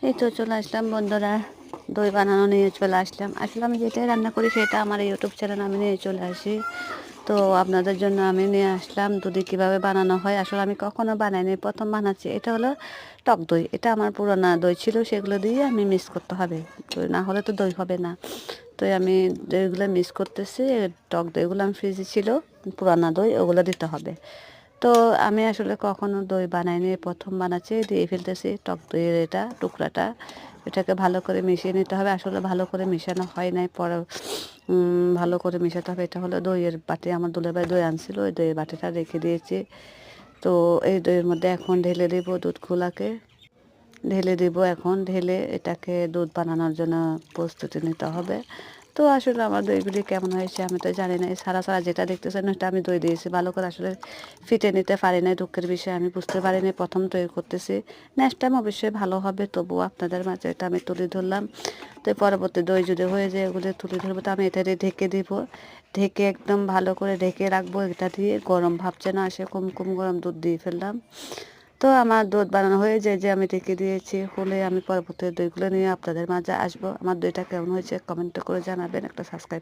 এই তো চলে আসলাম বন্ধুরা, দই বানানো নিয়ে চলে আসলাম। আসলে আমি যেটাই রান্না করি সেটা আমার ইউটিউব চ্যানেল আমি নিয়ে চলে আসি। তো আপনাদের জন্য আমি নিয়ে আসলাম দুধি কীভাবে বানানো হয়। আসলে আমি কখনো বানাইনি, প্রথম বানাচ্ছি। এটা হলো টক দই। এটা আমার পুরোনো দই ছিল, সেগুলো দিয়ে আমি মিক্স করতে হবে। তো না হলে তো দই হবে না। তো আমি দইগুলো মিক্স করতেছি। টক দইগুলো আমি ফ্রিজে ছিল, পুরানা দই, ওগুলো দিতে হবে। তো আমি আসলে কখনো দই বানাইনি, প্রথম বানাচ্ছি। দিয়ে ফেলতেছি টক দইয়ের টুকরাটা। এটাকে ভালো করে মিশিয়ে নিতে হবে। আসলে ভালো করে মেশানো হয় নাই, পরে ভালো করে মেশাতে হবে। এটা হলো দইয়ের বাটি, আমার দুলাভাই দই আনছিল, ওই দইয়ের বাটিটা রেখে দিয়েছি। তো এই দইয়ের মধ্যে এখন ঢেলে দেব দুধগুলাকে, ঢেলে দিব। এখন ঢেলে এটাকে দুধ বানানোর জন্য প্রস্তুতি নিতে হবে। তো আসলে আমার দইগুলি কেমন হয়েছে আমি তো জানি না। এই সারা সারা যেটা দেখতেছেন ওটা আমি দই দিয়েছি, ভালো করে আসলে ফিটে নিতে পারি নাই। দুঃখের বিষয়, আমি বুঝতে পারিনি, প্রথম তৈরি করতেছি। নেক্সট টাইম অবশ্যই ভালো হবে, তবুও আপনাদের মাঝে এটা আমি তুলে ধরলাম। তো পরবর্তী দই যদি হয়ে যায় এগুলো তুলে ধরবো। তো আমি এটা দিয়ে ঢেকে দিব, ঢেকে একদম ভালো করে ঢেকে রাখবো। এটা দিয়ে গরম ভাব যেন আসে, কুম গরম দুধ দিয়ে ফেললাম। তো আমার দুধ বানানো হয়ে যায়, যে আমি রেখে দিয়েছি। হলে আমি পরবর্তী দইগুলো নিয়ে আপনাদের মাঝে আসবো। আমার দইটা কেমন হয়েছে কমেন্ট করে জানাবেন, একটা সাবস্ক্রাইব